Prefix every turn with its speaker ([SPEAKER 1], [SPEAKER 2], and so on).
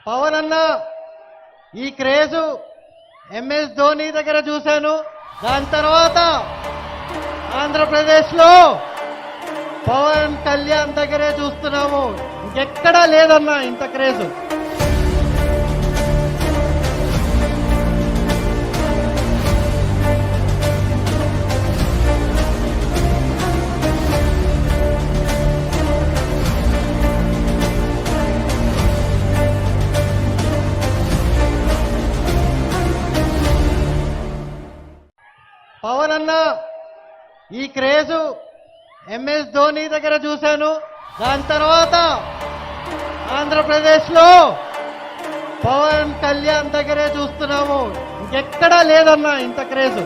[SPEAKER 1] పవన్ అన్న ఈ craze MS Dhoni దగ్గర చూశాను. దాని తర్వాత ఆంధ్రప్రదేశ్లో పవన్ కళ్యాణ్ దగ్గరే చూస్తున్నాము. ఇంకెక్కడా లేదన్నా ఇంత క్రేజు. పవన్ అన్న ఈ క్రేజు ఎంఎస్ ధోని దగ్గర చూశాను. దాని తర్వాత ఆంధ్రప్రదేశ్లో పవన్ కళ్యాణ్ దగ్గరే చూస్తున్నాము. ఇంకెక్కడా లేదన్నా ఇంత క్రేజు.